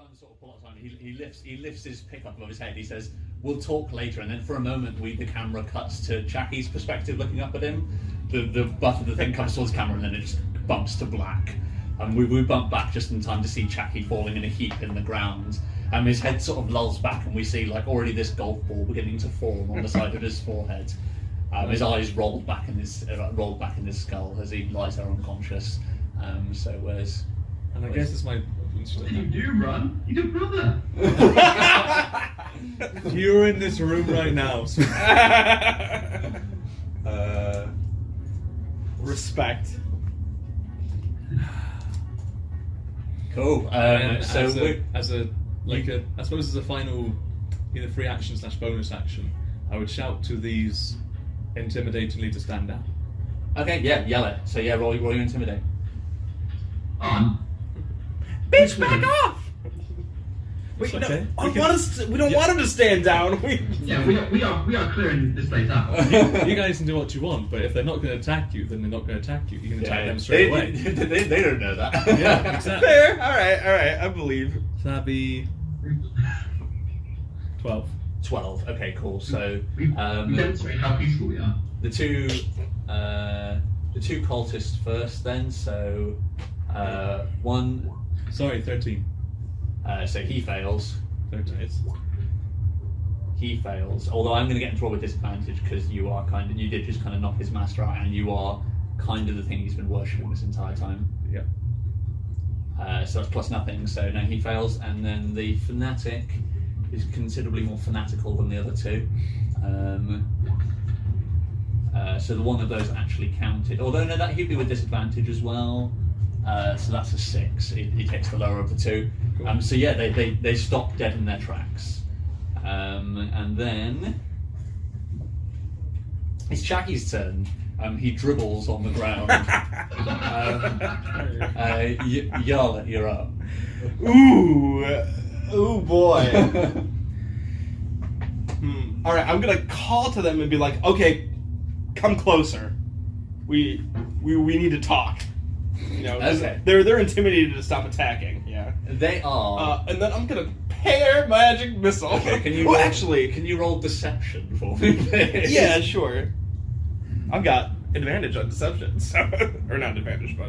runs sort of pull up time. He lifts his pickup above his head. He says, "We'll talk later." And then for a moment, the camera cuts to Jackie's perspective, looking up at him. The butt of the thing comes towards the camera, and then it just bumps to black. And we bump back just in time to see Jackie falling in a heap in the ground. And his head sort of lulls back, and we see like already this golf ball beginning to form on the side of his forehead. His eyes rolled back in his skull as he lies there unconscious. So where's? And I guess it's my. What did you do, Ron? You're your brother. You're in this room right now. Respect. Cool. I suppose as a final, either free action / bonus action, I would shout to these intimidatingly to stand down. Okay, yeah, yell it. So yeah, roll your intimidate. On. Bitch, back off! Wait, okay. We don't want him to stand down. We are clearing this place out. You guys can do what you want, but if they're not going to attack you, then they're not going to attack you. You can attack them straight away. They don't know that. Yeah, exactly. Fair. All right. I believe. So that'd be 12. 12. Okay, cool. So we demonstrate how peaceful we are. the two cultists first, then. So one. Sorry, 13. So he fails. 13. He fails. Although I'm going to get into roll with disadvantage because you did just kind of knock his master out, and you are kind of the thing he's been worshipping this entire time. Yeah. So that's plus nothing. So now he fails, and then the fanatic is considerably more fanatical than the other two. So the one of those actually counted. Although no, that he'd be with disadvantage as well. So that's a 6. He takes the lower of the two. Cool. So yeah, they stop dead in their tracks. And then it's Jackie's turn. He dribbles on the ground. Yarlet, you're up. Ooh boy. All right, I'm gonna call to them and be like, okay, come closer. We need to talk. You know, okay. They're intimidated to stop attacking. Yeah, They are. and then I'm gonna pair magic missile. Okay, can you? Well, roll, actually, can you roll deception for me, please? yeah, sure. I've got advantage on deception, so or not advantage, but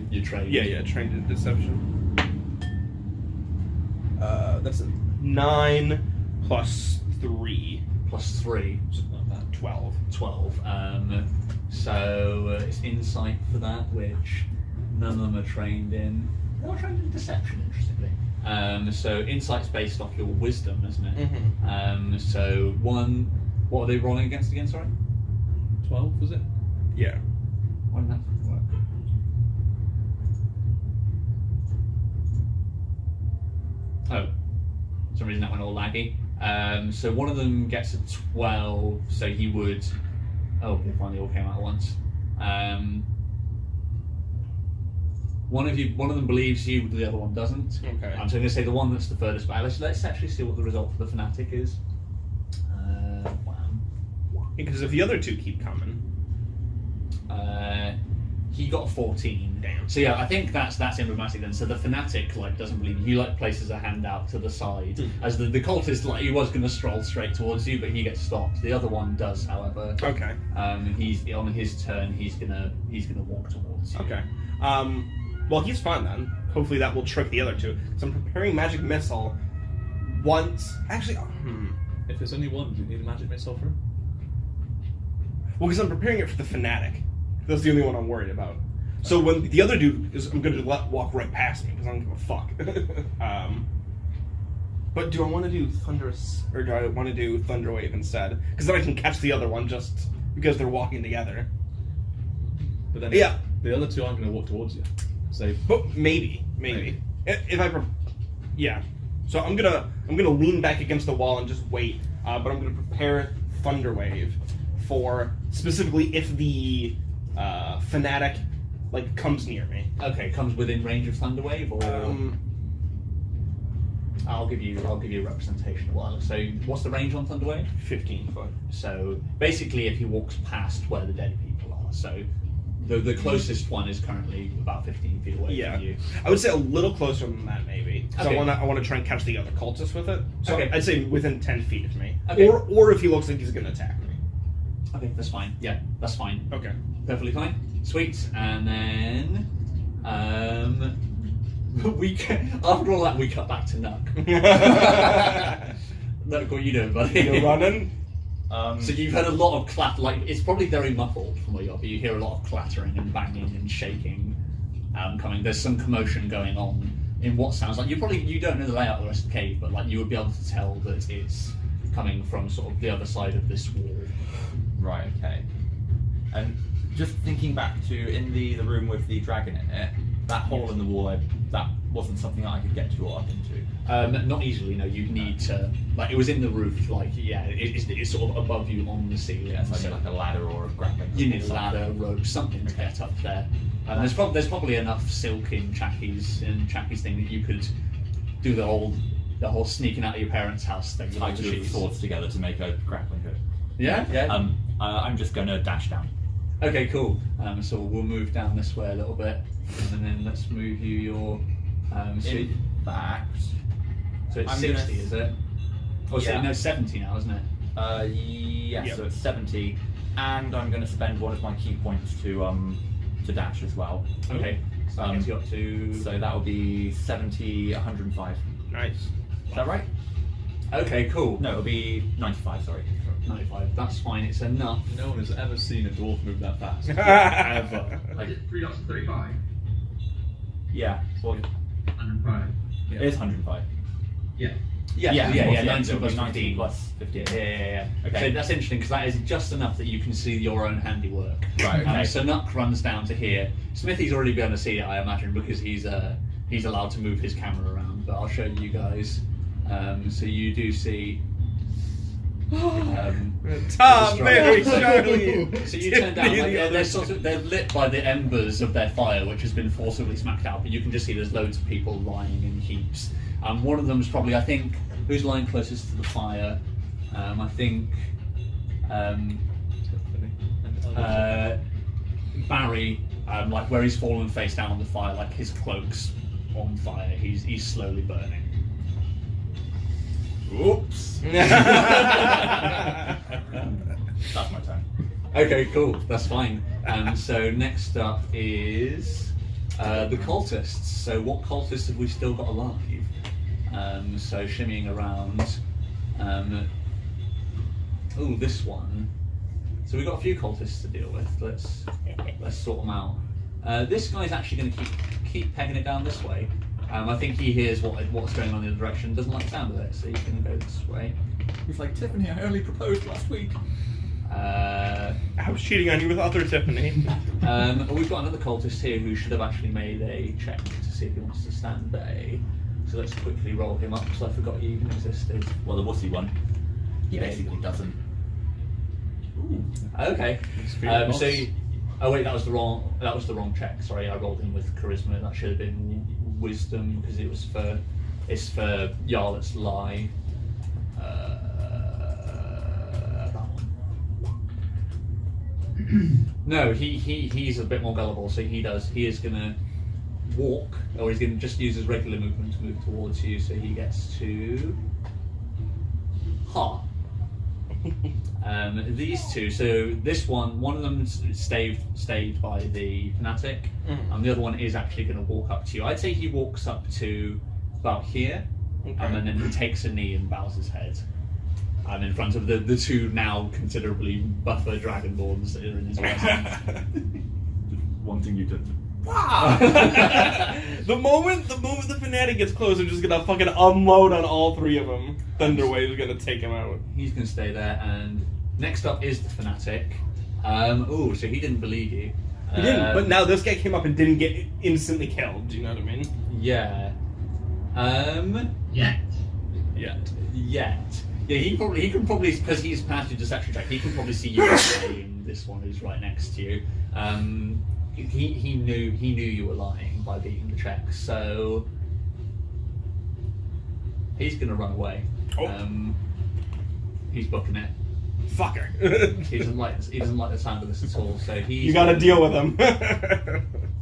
you trained. yeah, trained in deception. That's a 9 plus 3. Plus 3. Something like that. 12. 12. So it's insight for that, which none of them are trained in. They're not trained in deception, interestingly. So insight's based off your wisdom, isn't it? Mm-hmm. So one. What are they rolling against again? Sorry. 12 was it? Yeah. Why didn't that fucking work? Oh, for some reason that went all laggy. So one of them gets a 12, so he would. Oh, they finally all came out at once. One of them believes you, the other one doesn't. Okay. So I'm going to say the one that's the furthest back. Let's actually see what the result for the fanatic is. Wow. Because if the other two keep coming. He got a 14. Damn. So yeah, I think that's emblematic then. So the fanatic doesn't believe you. He places a hand out to the side as the cultist he was going to stroll straight towards you, but he gets stopped. The other one does, however. Okay. He's on his turn. He's gonna walk towards you. Okay. Well, he's fine then. Hopefully that will trick the other two. So I'm preparing magic missile. Once, actually, If there's only one, do you need a magic missile for him? well, because I'm preparing it for the fanatic. That's the only one I'm worried about. So when the other dude is, I'm going to walk right past me because I don't give a fuck. But do I want to do thunderous, or do I want to do thunderwave instead? Because then I can catch the other one just because they're walking together. But then Yeah. the other two aren't going to walk towards you. So But maybe. If I, yeah. So I'm gonna lean back against the wall and just wait. But I'm gonna prepare thunderwave for specifically if the fanatic comes near me. Okay, comes within range of Thunderwave, or I'll give you a representation of what. So what's the range on Thunderwave? 15 foot. So basically, if he walks past where the dead people are, so The closest one is currently about 15 feet away Yeah, from you. I would say a little closer than that, maybe. Because Okay. I want to try and catch the other cultist with it. So Okay. I'd say within 10 feet of me, Okay. or if he looks like he's going to attack me. Okay, that's fine. Yeah, that's fine. Okay. Perfectly fine. Sweet. And then, after all that, we cut back to Nuck. Nuck, what are you doing, buddy? You're running. So you've heard a lot of like it's probably very muffled from where you are, but you hear a lot of clattering and banging and shaking coming. There's some commotion going on in what sounds like you don't know the layout of the rest of the cave, but like you would be able to tell that it's coming from sort of the other side of this wall. Right, okay. And just thinking back to in the room with the dragon in it, that hole in the wall, that wasn't something that I could get to or up into. Not easily, no. You'd need to, like, it was in the roof, like, yeah, it's sort of above you on the ceiling. Yeah, so I need like a ladder or a grappling. You need a ladder, rope, something to get up there. There's probably enough silk in Chaki's thing that you could do the whole sneaking out of your parents' house thing. Tie two of the swords together to make a grappling hook. Yeah, yeah. I'm just gonna dash down. Okay, cool. So we'll move down this way a little bit, and then let's move you your. In fact, so it's I'm 60, gonna- is it? Oh, so Yeah. no, 70 now, isn't it? yeah, Yep. so it's 70, and I'm gonna spend one of my key points to dash as well. Okay. So that gets you up to. So that will be 70, 105. Nice. Is that right? Okay, cool. No, it'll be 95. Sorry. 95. That's fine. It's enough. No one has ever seen a dwarf move that fast. Ever. Like 3 dots to 35. Yeah. Well, 105. it is 105. Yeah. Yeah, of yeah, course, yeah. 90 so it'll plus be 90 15. plus 15. Yeah. Okay. So that's interesting because that is just enough that you can see your own handiwork. Right, okay. So Nuck runs down to here. Smithy's already been able to see it, I imagine, because he's allowed to move his camera around. But I'll show you guys. So you do see. Tom, Destroy- Mary, Charlie. So you turn down, Tiffany, like, the other- they're lit by the embers of their fire, which has been forcibly smacked out. But you can just see there's loads of people lying in heaps. One of them's probably, I think, who's lying closest to the fire. I think Barry, like where he's fallen face down on the fire, like his cloak's on fire. He's slowly burning. Oops. That's my turn. Okay, cool. That's fine. So next up is the cultists. So what cultists have we still got alive? So shimmying around. Oh, this one. So we've got a few cultists to deal with. Let's sort them out. This guy's actually going to keep pegging it down this way. I think he hears what's going on in the direction. Doesn't like the sound of it, so he's going to go this way. He's like, Tiffany, I only proposed last week. I was cheating on you with other Tiffany. We've got another cultist here who should have actually made a check to see if he wants to stand bay. So let's quickly roll him up because I forgot he even existed. Well, the wussy one. He Yeah. basically doesn't. Okay. feeling So, boss. oh wait, that was the wrong check. Sorry, I rolled him with charisma. That should have been wisdom because it's for Yarlet's lie. That one. No, he's a bit more gullible. So he is gonna walk, or he's gonna just use his regular movement to move towards you. So he gets to these two. So this one of them's staved by the fanatic, and the other one is actually going to walk up to you. I'd say he walks up to about here, and then he takes a knee and bows his head. In front of the two now considerably buffer dragonborns that are in his way. Wanting you to. The moment the fanatic gets close, I'm just gonna fucking unload on all three of them. Thunderwave's gonna take him out. He's going to stay there, and next up is the fanatic. So he didn't believe you. He didn't, but now this guy came up and didn't get instantly killed. Do you know what I mean? Yeah. Yet. Yet. Yeah, he can probably, because he's passed your deception check, he can probably see you lying, this one who's right next to you. He knew you were lying by beating the check, so he's gonna run away. Oh. He's booking it. Fucker. He doesn't like the sound of this at all. So he's You gotta deal with him.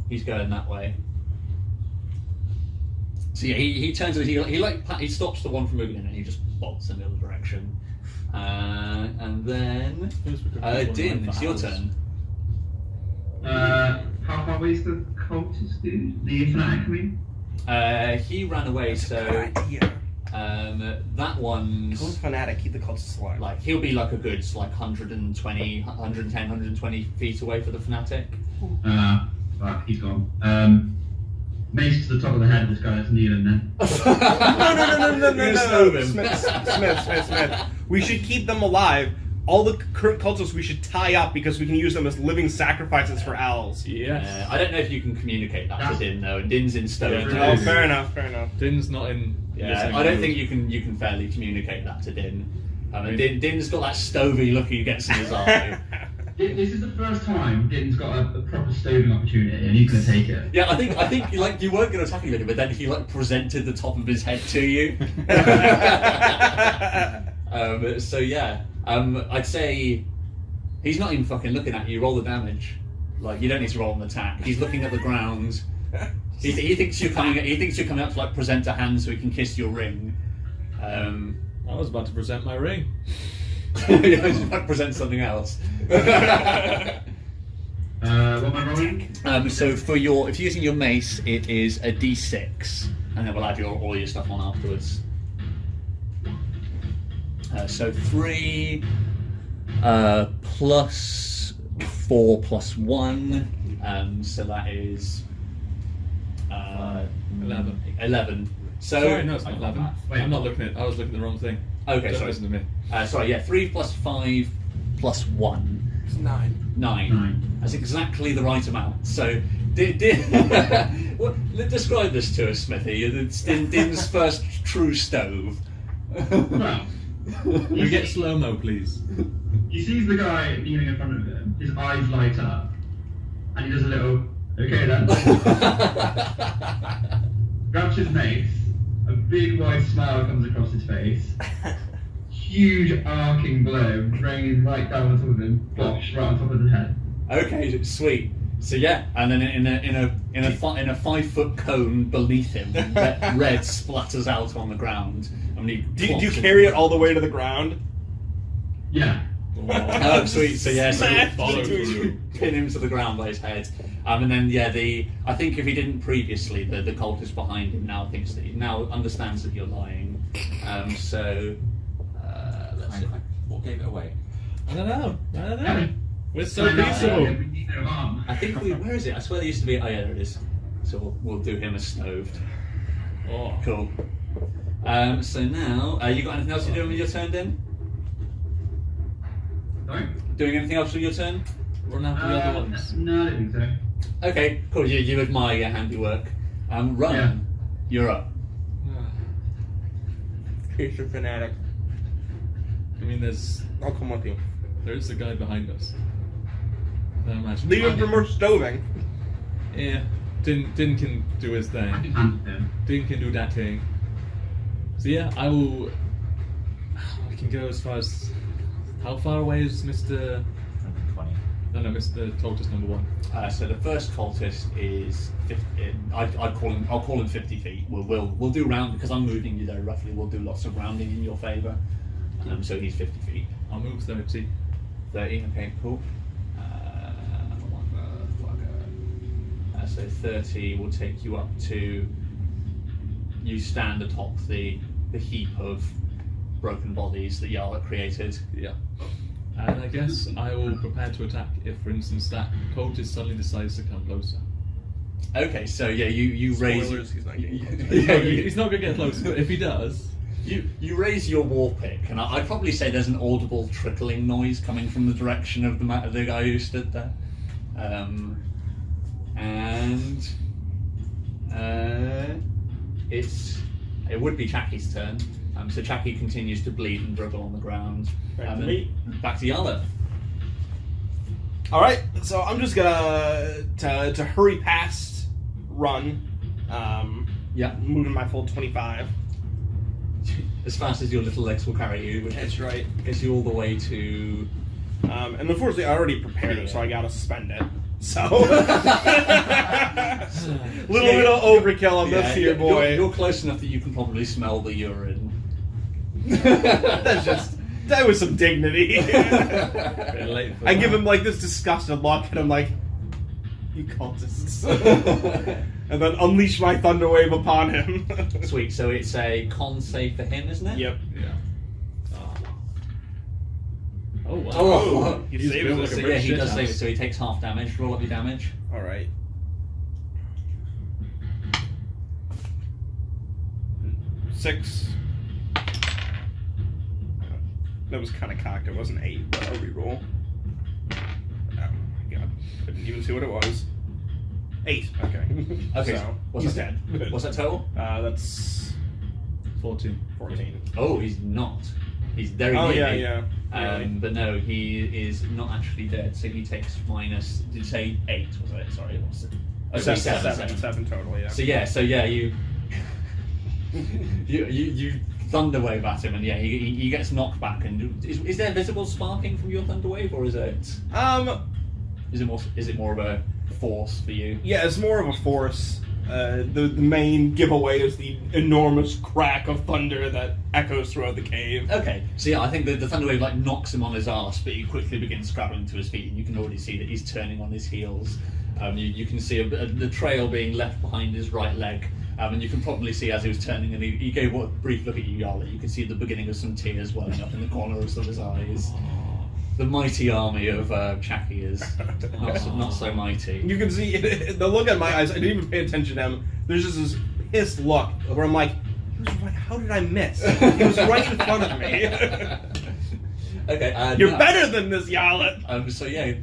He's going that way. So yeah, he turns. He stops the one from moving in, and he just bolts in the other direction. And then Din, it's your turn. How far away is the cultist dude? The fanatic, I mean? He ran away, so Good idea. that one's Kill the fanatic, keep the cultists alive. like he'll be like a good 120, 110, 120 feet away for the fanatic. Right, he's gone. Mace to the top of the head of this guy that's kneeling then. No. Smith. We should keep them alive. All the current cultists we should tie up because we can use them as living sacrifices for owls. Yes. I don't know if you can communicate that to Din though. Din's in stone. Yeah, Oh, fair enough. Din's not in. Yeah, I don't think you can fairly communicate that to Din. Din's got that stovey look he gets in his eye. This is the first time Din's got a proper stoving opportunity, and he's going to take it. Yeah, I think like you weren't going to attack him, but then he like presented the top of his head to you. So yeah, I'd say he's not even fucking looking at you. Roll the damage. Like you don't need to roll an attack. He's looking at the ground. He thinks you're coming. He thinks you're coming up to like present a hand so he can kiss your ring. I was about to present my ring. Yeah, I was about to present something else. What am I rolling? So for if you're using your mace, it is a D6, and then we'll add all your stuff on afterwards. So 3 plus 4 plus 1, so that is 11. 11. So Sorry, no, it's not 11. Wait. I'm not looking at. I was looking at the wrong thing. okay, Don't sorry. listen to me. Sorry, yeah, 3 plus 5 plus 1. It's 9. 9. That's exactly the right amount. So, describe this to us, Smithy. It's Din's first true stove. Well, Can we get slow-mo, please? he sees the guy kneeling in front of him, his eyes light up, and he does a little, okay then. Grabs his mace, a big wide smile comes across his face, huge arcing blow rains right down on top of him, bosh, right on top of the head. Okay, sweet. So yeah, and then in a 5-foot cone beneath him, red splatters out on the ground. I mean, Do you carry it all the way to the ground? Yeah. Oh, sweet. So yeah, so Smash follow into through. you. pin him to the ground by his head, and then yeah, I think if he didn't previously, the cultist behind him now understands that you're lying. Let's see. What gave it away? I don't know. Yeah. We're so Find out, peaceable. we need no harm. I think where is it? I swear there used to be. Oh yeah, there it is. So we'll do him as stoved. Oh. Cool. So now, you got anything else you're doing with your turn, Din? Sorry? Doing anything else with your turn? Run after the other ones. No, I don't think so. Okay, cool. You admire your handiwork. Run. Yeah. You're up. Patient fanatic. I mean, I'll come with you. there is a guy behind us. I imagine. Leave him for more stoving. Yeah. Din can do his I thing. can handle him. Din can do that thing. So yeah, I can go as far as. How far away is Mr. 120. No, Mr. Cultist number 1. So the first cultist is 50. I'll call him 50 feet. We'll do round because I'm moving you there roughly. We'll do lots of rounding in your favour. So he's 50 feet. I'll move 30. 30. Okay, cool. So 30 will take you up to. You stand atop the heap of broken bodies that Yarla created. Yeah. And I guess I will prepare to attack if, for instance, that cultist suddenly decides to come closer. Okay, so yeah, you raise. Spoilers, he's not getting close. Yeah, He's not going to get close, but if he does. You raise your war pick, and I'd probably say there's an audible trickling noise coming from the direction of the guy who stood there. It would be Chaki's turn. So Chaki continues to bleed and dribble on the ground. Back to me. Back to Yarla. All right, so I'm just gonna to hurry past, run. Yeah. Moving my full 25. as fast as your little legs will carry you, which That's right. gets you all the way to. And unfortunately, I already prepared it, so I gotta spend it. So, little bit of overkill on this here, boy. You're close enough that you can probably smell the urine. That was some dignity. I give him like this disgusted look, and I'm like, "You cultists," and then unleash my thunder wave upon him. Sweet. So it's a con save for him, isn't it? Yep. Yeah. Oh wow. Oh, You He's saved built it. like a so brick yeah, he shit does house. save it. So he takes half damage. Roll up your damage. All right. 6. That was kind of cocked. It wasn't 8, but I'll reroll. Oh my god! Couldn't even see what it was. 8. Okay. Okay. So, What's he's that? dead. What's that total? That's 14. 14. Oh, he's not. He's very Oh near yeah, you. yeah. Really. But no, he is not actually dead. So he takes minus. Did you say 8? Was it? Sorry, what was it? Oh, sorry, 7 total. Yeah. So yeah, you you thunderwave at him, and yeah, he gets knocked back. And is there visible sparking from your thunderwave, or is it more of a force for you? Yeah, it's more of a force. The main giveaway is the enormous crack of thunder that echoes throughout the cave. Okay, so yeah, I think the thunderwave like knocks him on his arse, but he quickly begins scrabbling to his feet, and you can already see that he's turning on his heels. You can see the trail being left behind his right leg, and you can probably see as he was turning, and he gave a brief look at you, Yarla. You can see the beginning of some tears welling up in the corners of his eyes. The mighty army of Chaki is not so mighty. You can see the look in my eyes. I didn't even pay attention to him. There's just this pissed look where I'm like, how did I miss? He was right in front of me. Okay, You're better than this, Yarla. So yeah,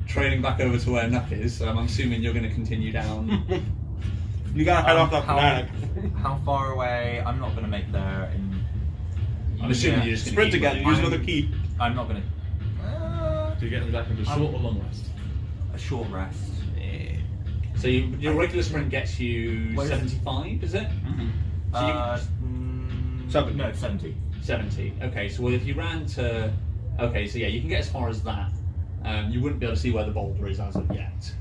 trailing back over to where Nuck is. I'm assuming you're going to continue down. You gotta head off that fanatic. How far away? I'm not going to make there. I'm assuming you're just going Sprint to again. Use another key. I'm not going to. Do you get him back into short or long rest? A short rest. So your regular sprint gets you Where is it? 75, is it? Mm-hmm. So Seven. No, 70. 70. Okay, so if you ran to... Okay, so yeah, you can get as far as that. You wouldn't be able to see where the boulder is as of yet.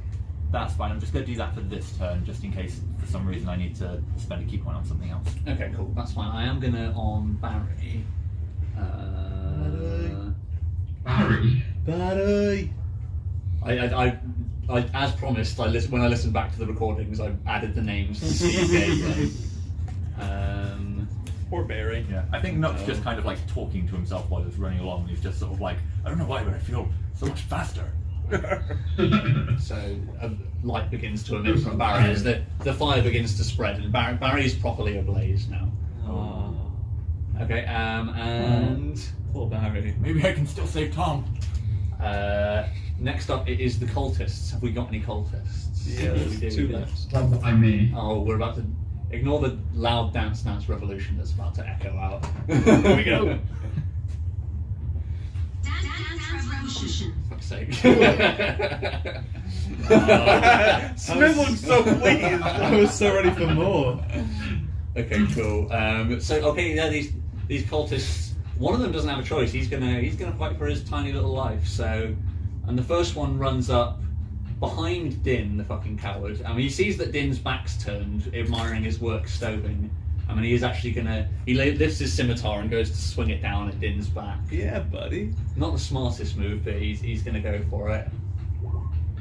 That's fine. I'm just going to do that for this turn, just in case for some reason I need to spend a key point on something else. Okay, cool. That's fine. I am going to, on Barry... Barry. I as promised, when I listened back to the recordings, I added the names that Steve gave them. Poor Barry. Yeah, I think Nook's just kind of like talking to himself while he's running along. He's just sort of like, I don't know why, but I feel so much faster. So light begins to emit from Barry as the fire begins to spread, and Barry is properly ablaze now. Oh. Okay, and Poor Barry. Maybe I can still save Tom. next up it is the cultists. Have we got any cultists? Yeah, we there's do. 2 left. Love behind me. Oh, we're about to ignore the loud dance revolution that's about to echo out. Here we go. Dance revolution. Fuck's sake. Smith looks so pleased. I was so ready for more. Okay, cool. Yeah, these cultists. One of them doesn't have a choice. He's gonna fight for his tiny little life. So, and the first one runs up behind Din, the fucking coward. I mean, he sees that Din's back's turned, admiring his work stoving. I mean, he is actually gonna. He lifts his scimitar and goes to swing it down at Din's back. Yeah, buddy. Not the smartest move, but he's gonna go for it.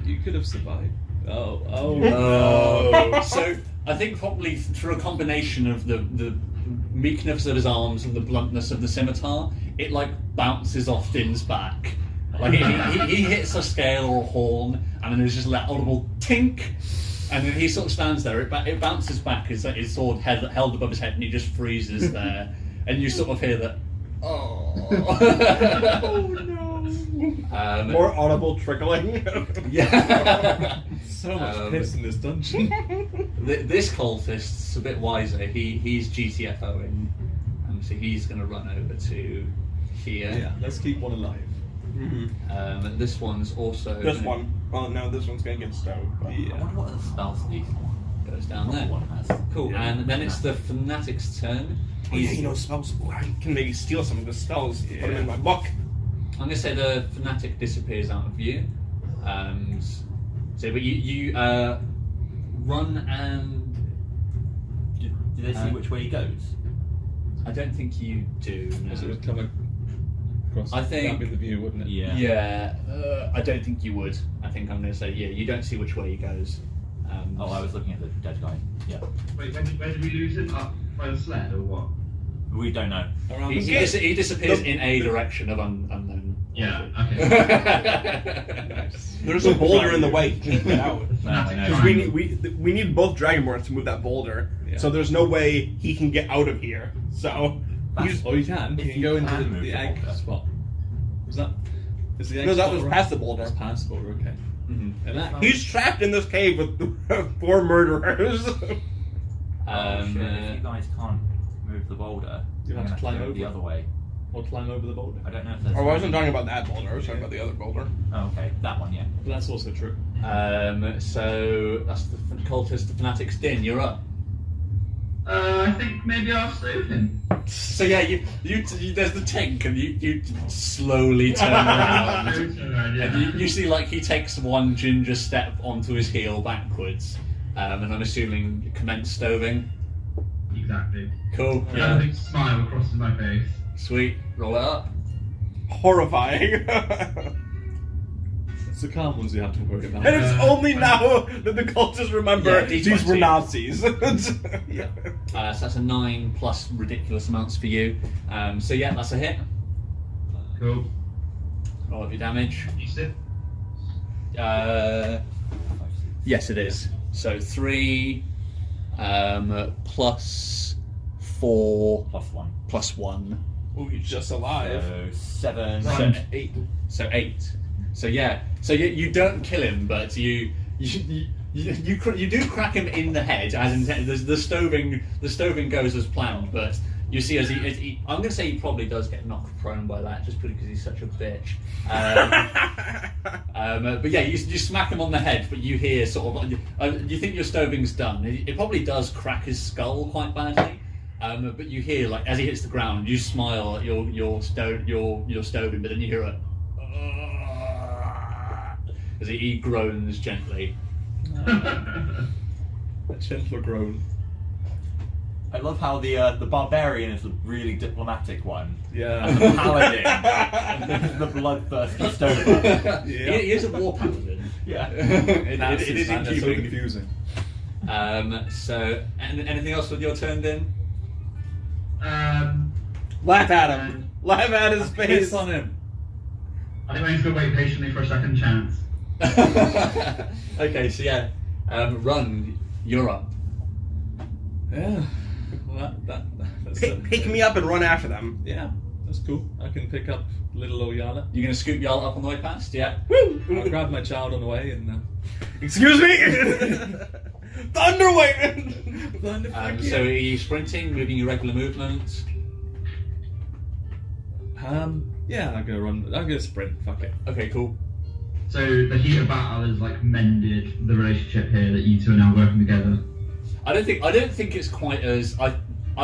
You could have survived. Oh. Oh. So I think probably through a combination of the meekness of his arms and the bluntness of the scimitar, it like bounces off Din's back. Like he hits a scale or a horn, and then there's just that audible tink, and then he sort of stands there. It bounces back, his sword held above his head, and he just freezes there, and you sort of hear that. Oh. Oh no. More audible trickling. Yeah. So much piss in this dungeon. This cultist's a bit wiser. He's GTFOing, and so he's going to run over to here. Yeah, let's keep one alive. Mm-hmm. This one's also This one. Well, no, this one's gonna get stowed. But I wonder what other spells these goes down there. one has. Cool. Yeah. And then it's the fanatic's turn. Oh yeah, you know spells. Ooh, I can maybe steal some of the spells, put them in my book. I'm gonna say the fanatic disappears out of view. But you run and Do they see which way he goes? I don't think you do. No. Because it would come across. I think- that'd be the view, wouldn't it? Yeah. Yeah, I don't think you would. I think I'm going to say, yeah, you don't see which way he goes. Oh, I was looking at the dead guy. Yeah. Wait, where did we lose him? Up by the sled or what? We don't know. Around He, the he disappears in a direction of unknown. Yeah, okay. Nice. There's a boulder in the way. You can't get out. No, I know. Because we need both Dragonborns to move that boulder. Yeah. So there's no way he can get out of here. So he's Or you can. If You can you go into can move the the egg boulder. spot. Was that? Is the egg no, that spot was right? past the boulder. That's past the boulder. Okay. Mhm. And that. He's trapped in this cave with 4 murderers. Shit, if you guys can't move the boulder, You'll have you're to gonna climb go over. the other way. Or climb over the boulder. I don't know if there's. I wasn't talking about that boulder. I was talking about the other boulder. Oh, okay, that one, yeah. But that's also true. So that's the cultist, the fanatics. Din, you're up. I think maybe I'll stay with him. So yeah, you there's the tank, and you slowly turn around. And you see, like, he takes one ginger step onto his heel backwards, and I'm assuming commence stoving. Exactly. Cool. Yeah. A big smile crosses my face. Sweet. Roll it up. Horrifying. It's the calm ones you have to worry about. And it's only now that the cultists remember Yeah, these D20. were Nazis. Yeah. So that's a 9 plus ridiculous amounts for you. So yeah, that's a hit. Cool. Roll up your damage. You sit. Yes, it is. So 3 plus 4 +1. plus 1. Oh, he's just alive. So 7. So 8. So 8. So yeah. So you don't kill him, but you do crack him in the head as intended. The stoving goes as planned, but you see as he I'm going to say he probably does get knocked prone by that, just because he's such a bitch. But yeah, you smack him on the head, but you hear sort of you think your stoving's done. It probably does crack his skull quite badly. But you hear, like, as he hits the ground, you smile at your stoving, but then you hear as he groans gently. A gentler groan. I love how the barbarian is the really diplomatic one. Yeah. And the paladin is the bloodthirsty stoner. He is a war paladin. Yeah. it is in Man, that's so keeping. confusing. So, anything else with your turn, Din? Laugh at him. Laugh at his face. Piss on him. I think we need to wait patiently for a second chance. Okay, so yeah, run. You're up. Yeah. Well, that's Pick me up and run after them. Yeah, that's cool. I can pick up little old Yala. You're gonna scoop Yarl up on the way past, yeah? I'll grab my child on the way and. Excuse me. Thunderwave. So are you sprinting, moving your regular movement? Yeah, I'm gonna run. I'm gonna sprint. Fuck it. Okay, cool. So the heat of battle has like mended the relationship here that you two are now working together. I don't think it's quite as I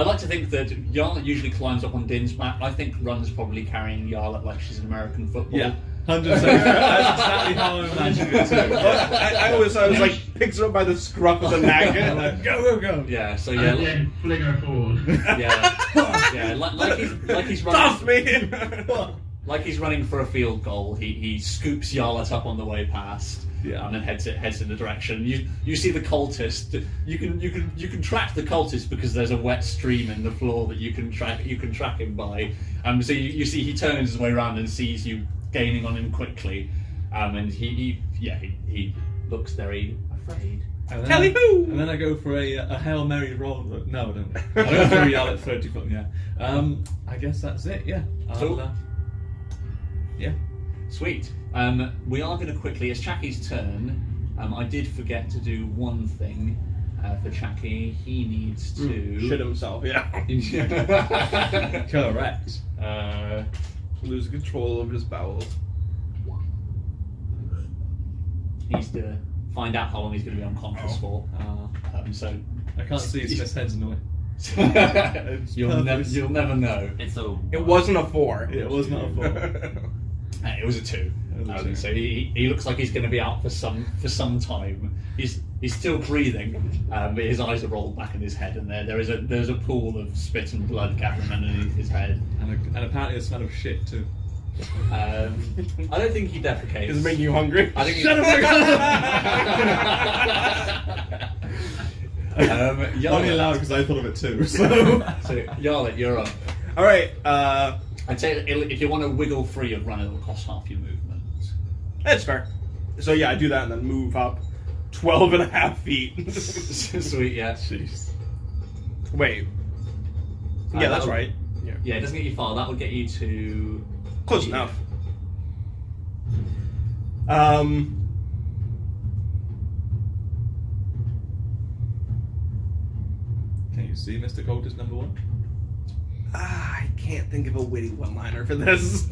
like to think that Yarl usually climbs up on Din's back. I think Run's probably carrying Yarl like she's an American football. Yeah, 100%. That's exactly how I'm imagining it too. I was like picks her up by the scruff of the neck. Like, go, go, go. Yeah. So And yeah. then fling her forward. Yeah. Like he's Stop running. me! Like he's running for a field goal. He scoops Yarlet up on the way past. Yeah. And then heads in the direction. You see the cultist. You can track the cultist because there's a wet stream in the floor that you can track him by. So you see he turns his way around and sees you gaining on him quickly. And he looks very afraid. And then, Tally-hoo! and then I go for a Hail Mary roll. No, I don't. I go for a Yell at 30 foot. Yeah. I guess that's it. Yeah. Cool. Yeah. Sweet. We are going to quickly. It's Chaki's turn. I did forget to do one thing for Chaki. He needs to Shit himself, yeah. Correct. Lose control of his bowels. needs to find out how long he's going to be unconscious for. So I can't see his head's in the way. You'll never know. It's a. It wasn't a 4. It was not a 4. It was a 2. So he looks like he's going to be out for some time. He's still breathing, but his eyes are rolled back in his head, and there's a pool of spit and blood gathering underneath his head. And apparently a smell of shit too. I don't think he defecates. Does it make you hungry? I think he- Shut up! Only allowed because I thought of it too. So. So Yarlet, you're up. All right. I'd say if you want to wiggle free of run, it'll cost half your movement. That's fair. So yeah, I do that and then move up 12 and a half feet. Sweet, yeah. Jeez. Wait. Yeah, that's that'll- right. Yeah, it doesn't get you far. That would get you to Close enough. Can you see Mr. Cultist number 1? I can't think of a witty one-liner for this.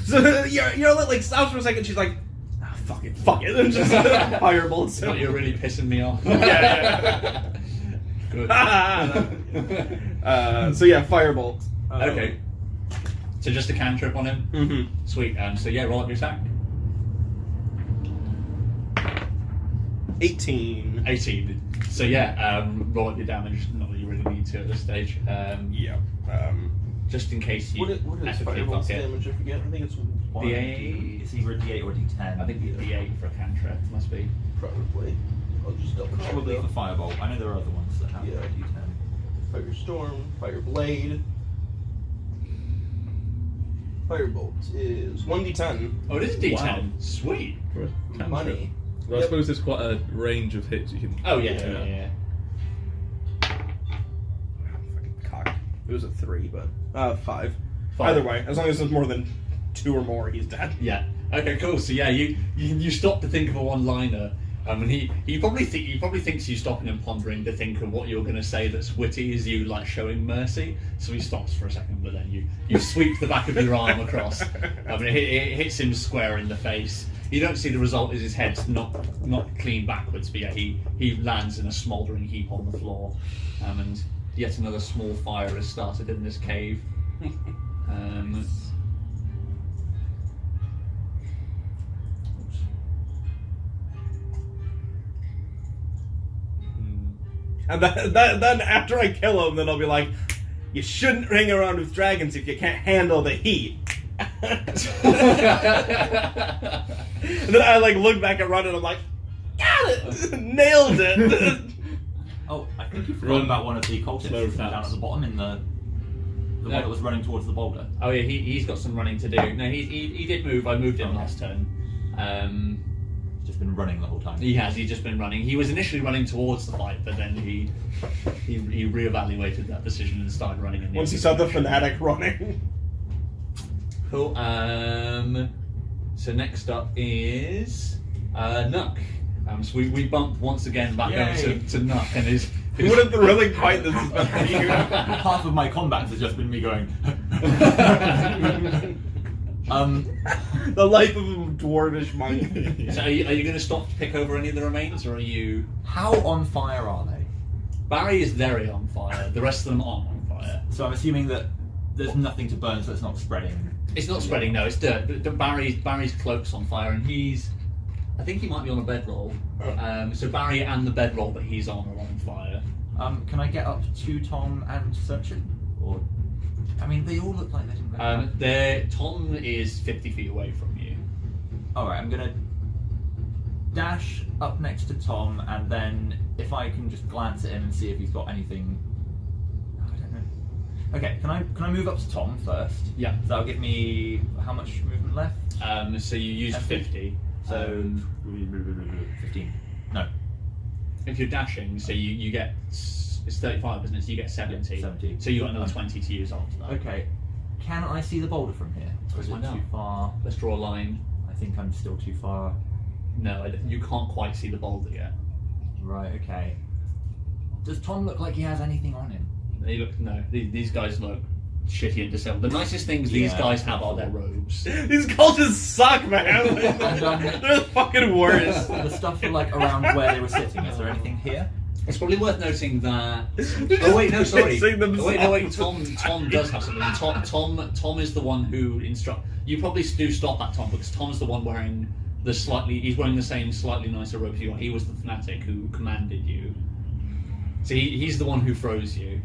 So you're like stops for a second. She's like, "Ah, fuck it," and just firebolts. But you're really pissing me off. Yeah. Good. So yeah, firebolt. Okay. So just a cantrip on him. Mm-hmm. Sweet. So yeah, roll up your attack. 18. 18. So yeah, roll up your damage. Not that you really need to at this stage. Yeah. Just in case you What is ethically firebolt's fuck it. damage? I forget. I think it's one. D8. It's either a D8 or a D10. I think it's D8 for a cantrip. Must be. Probably. I'll just double check. Probably for Firebolt. I know there are other ones that have Yeah. a D10. Firestorm, Fireblade. Firebolt is 1d10. Oh, it is a D10. Wow. Sweet. For a cantrip. Money. Well, I Yep. suppose there's quite a range of hits you can. Oh yeah. Fucking cock. It was a 3, but 5. 5. Either way, as long as it's more than 2 or more, he's dead. Yeah. Okay. Cool. So yeah, you stop to think of a one-liner. And he probably thinks you stopping and pondering to think of what you're going to say that's witty as you like showing mercy. So he stops for a second, but then you sweep the back of your arm across. I mean, it hits him square in the face. You don't see the result is his head's not clean backwards, but yeah, he lands in a smouldering heap on the floor, and yet another small fire has started in this cave. And then after I kill him, then I'll be like, you shouldn't hang around with dragons if you can't handle the heat. And then I like look back at Ron and I'm like, got it! Nailed it! Oh, I think you forgot about one of the cultists Slow down taps. at the bottom in the one that was running towards the boulder. Oh yeah, he's got some running to do. No, he did move. I moved him last turn. He's just been running the whole time. He has. He's just been running. He was initially running towards the fight, but then he reevaluated that decision and started running. In the Once he opposite saw the direction. fanatic running. Cool. So next up is Nuck. So we bump once again back over Yay. to Nuck and his. What a thrilling fight this has been for you. Half of my combats has just been me going. The life of a dwarvish monk. So are you going to stop to pick over any of the remains, or are you? How on fire are they? Barry is very on fire. The rest of them aren't on fire. So I'm assuming that there's nothing to burn, so it's not spreading. It's not spreading. No, it's dirt. But Barry's cloak's on fire, and I think he might be on a bedroll. So Barry and the bedroll that he's on are on fire. Can I get up to Tom and search him? Or, I mean, they all look like they didn't go. Tom is 50 feet away from you. Alright, I'm gonna dash up next to Tom, and then if I can just glance at him and see if he's got anything. I don't know. Okay, can I move up to Tom first? Yeah. So that'll give me how much movement left? So you use 50. So 15. No. If you're dashing, so you get it's 35, isn't it? So you get 70. 70. So you got another 20 to use after that. Okay. Can I see the boulder from here? Or is it Find out. too far? Let's draw a line. I think I'm still too far. No, you can't quite see the boulder yet. Right, okay. Does Tom look like he has anything on him? These guys look shitty and disabled. The nicest things these Yeah. guys have are their robes. These cultists suck, man. They're the fucking worst. The stuff for like around where they were sitting, is there anything here? It's probably worth noting that. Oh wait, no, sorry. Sing them Oh, wait, no, wait. Tom does have something. Tom is the one who instruct. You probably do stop at Tom because Tom's the one wearing he's wearing the same slightly nicer robes you are. He was the fanatic who commanded you. So he's the one who froze you.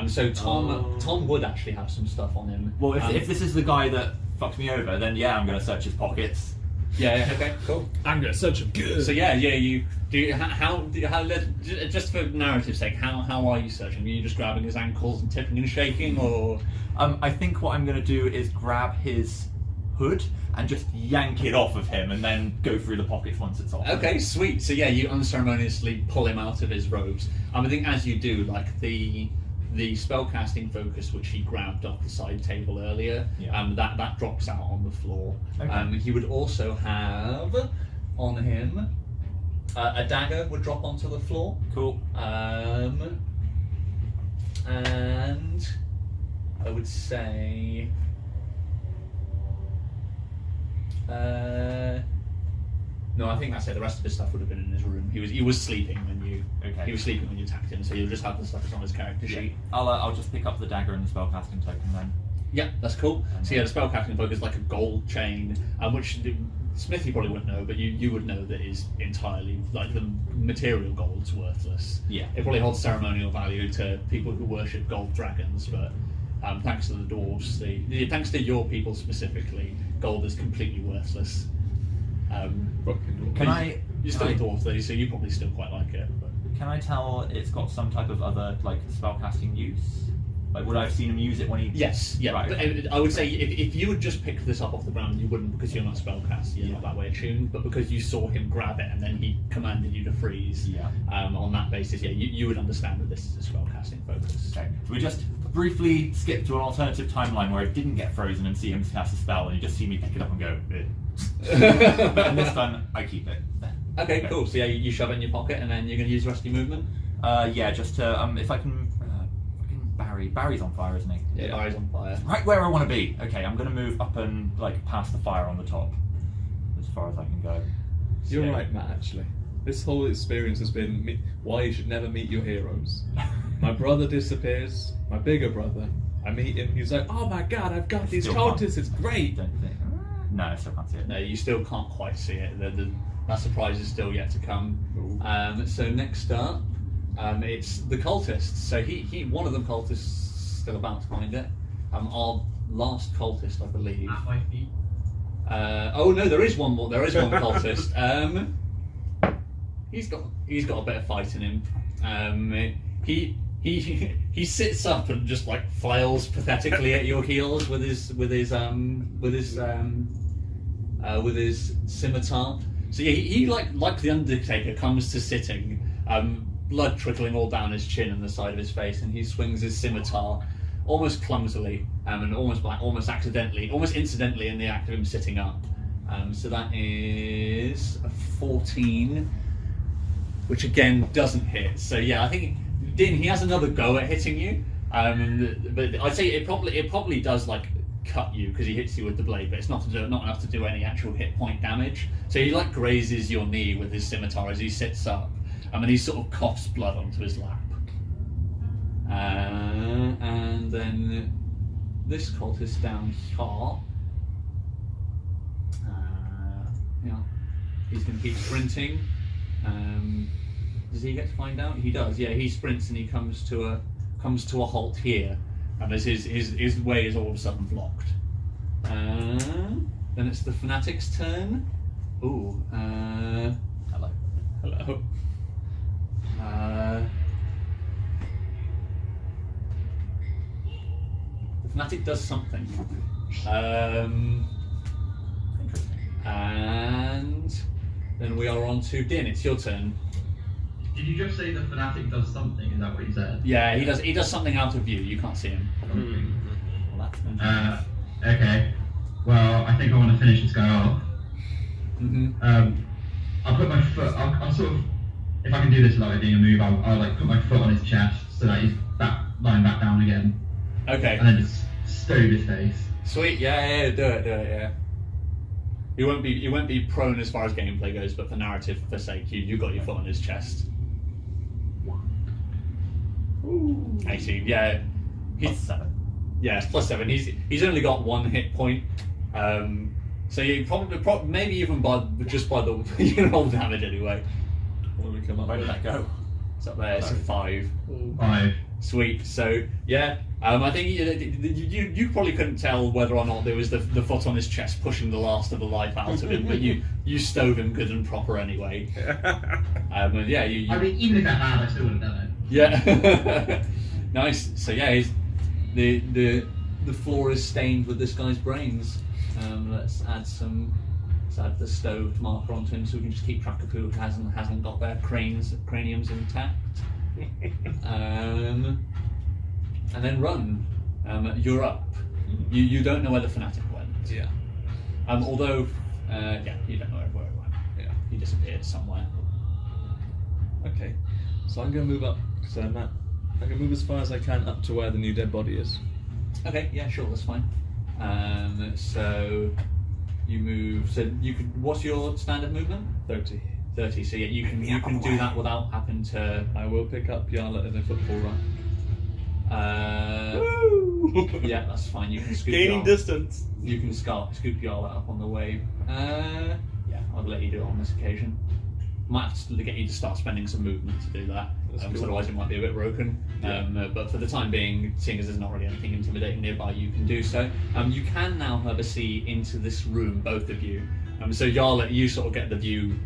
So Tom would actually have some stuff on him. Well, if this is the guy that fucked me over, then yeah, I'm going to search his pockets. Yeah. Okay. Cool. I'm gonna search him good. So you do. How just for narrative's sake, how are you searching? Are you just grabbing his ankles and tipping and shaking, or? I think what I'm going to do is grab his hood and just yank it off of him, and then go through the pockets once it's off. Okay, sweet. So yeah, you unceremoniously pull him out of his robes. I think as you do, like the spellcasting focus which he grabbed off the side table earlier, that drops out on the floor. Okay. He would also have on him a dagger would drop onto the floor. Cool. And I would say no, I think that's it. The rest of his stuff would have been in his room. He was sleeping when you attacked him, so you'll just have the stuff that's on his character sheet. I'll just pick up the dagger and the spellcasting token then. Yeah, that's cool. So yeah, the spellcasting book is like a gold chain, which Smithy probably wouldn't know, but you would know that is entirely like the material gold's worthless. Yeah. It probably holds ceremonial value to people who worship gold dragons, but thanks to the dwarves, thanks to your people specifically, gold is completely worthless. You're still a dwarf though, so you probably still quite like it. But. Can I tell it's got some type of other like spellcasting use? Like, would I have seen him use it when he? Yes, yeah. Right. But I would say if you would just pick this up off the ground, you wouldn't because you're not spellcast, you're not that way attuned. But because you saw him grab it and then he commanded you to freeze, on that basis, you would understand that this is a spellcasting focus. Okay. So we just briefly skip to an alternative timeline where it didn't get frozen and see him cast a spell, and you just see me pick it up and go. But this time I keep it. Okay, cool. So yeah, you shove it in your pocket, and then you're going to use the rest of your movement. Just to if I can. Barry's on fire, isn't he? Yeah, Barry's on fire. Right where I want to be. Okay, I'm going to move up and like past the fire on the top, as far as I can go. You're right, Matt. Actually, this whole experience has been why you should never meet your heroes. My brother disappears. My bigger brother. I meet him. He's like, "Oh my god, I've got these cultists. It's great." Don't think. No, I still can't see it. No, you still can't quite see it. That surprise is still yet to come. So next up, it's the cultists. So he one of the cultists still about to find it. Our last cultist, I believe. At my feet. Oh no, there is one more. There is one cultist. He's got a bit of fight in him. He sits up and just like flails pathetically at your heels with his scimitar. So yeah, he like the Undertaker comes to sitting, blood trickling all down his chin and the side of his face, and he swings his scimitar almost clumsily and almost accidentally, almost incidentally in the act of him sitting up. So that is a 14, which again doesn't hit. So yeah, I think Din, he has another go at hitting you, but I'd say it probably does like cut you because he hits you with the blade, but it's not enough to do any actual hit point damage. So he like grazes your knee with his scimitar as he sits up, and he sort of coughs blood onto his lap. And then this cultist down here, he's going to keep sprinting. Does he get to find out? He does. Yeah, he sprints and he comes to a halt here, and as his way is all of a sudden blocked. Then it's the fanatic's turn. Ooh. Hello. Hello. The fanatic does something. And then we are on to Din. It's your turn. Did you just say the fanatic does something? Is that what you said? Yeah, he does something out of view. You can't see him. Well, that's Okay. Well, I think I want to finish this guy off. I'll put my foot. I'll sort of, if I can do this without it being a move, I'll like put my foot on his chest so that he's lying back down again. Okay. And then just stove his face. Sweet. Yeah. Do it. Yeah. You won't be prone as far as gameplay goes, but for narrative, for sake, you got your foot on his chest. 18. Yeah. Plus 7. Yeah, it's +7. He's only got 1 hit point. So you probably maybe even by the you can roll damage anyway. What do we come up Where did with? that go? It's up there. It's a 5. 5. Sweet. So yeah, I think you probably couldn't tell whether or not there was the foot on his chest pushing the last of the life out of him, but you stove him good and proper anyway. And yeah, you I mean, even if I had, I still would have done it. yeah. Nice. So yeah, the floor is stained with this guy's brains. Let's add the stoved marker onto him so we can just keep track of who hasn't got their craniums intact. And then run. You're up. You don't know where the fanatic went. Yeah. Although, you don't know where it went. Yeah. He disappeared somewhere. Okay. So I'm gonna move up because I'm gonna move as far as I can up to where the new dead body is. Okay, yeah, sure, that's fine. So you move. So you could. What's your standard movement? 30. 30. So yeah, you can do that without having to. I will pick up Yarla in a football run. Yeah, that's fine. You can scoop Gaining Yarla. distance. You can scoop Yarla up on the way. Yeah, I'll let you do it on this occasion. Might have to get you to start spending some movement to do that. Cool. Otherwise, it might be a bit broken. But for the time being, seeing as there's not really anything intimidating nearby, you can do so. You can now have a see into this room, both of you. So Yarla, you sort of get the view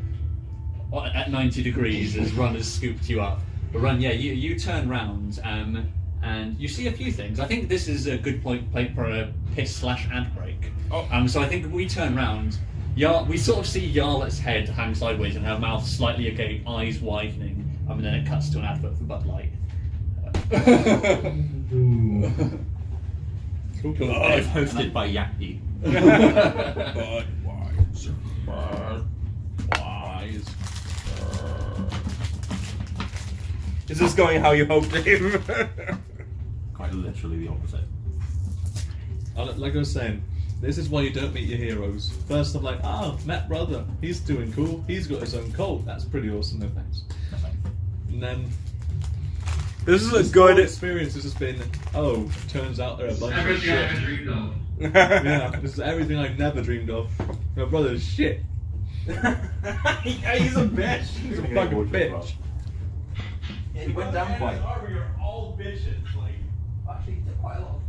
at 90 degrees as Run has scooped you up. But Run, yeah, you turn round and you see a few things. I think this is a good point for a piss/ad break. So I think we turn round. We sort of see Yarla's head hang sideways and her mouth slightly agape, eyes widening, and then it cuts to an advert for Bud Light. Cool. If hosted by Yappy. Wise. Is this going how you hoped, Dave? Quite literally the opposite. Like I was saying, this is why you don't meet your heroes. First, I'm like, Matt brother, he's doing cool. He's got his own cult. That's pretty awesome. No thanks. And then This is a this good whole experience has just been. Turns out they're a bunch of Everything I shit. ever dreamed of. Yeah, this is everything I've never dreamed of. My brother's shit. Yeah, he's a bitch. He's a fucking bitch. Yeah, he went down quite. You're all bitches. Like, Actually, he did quite a lot of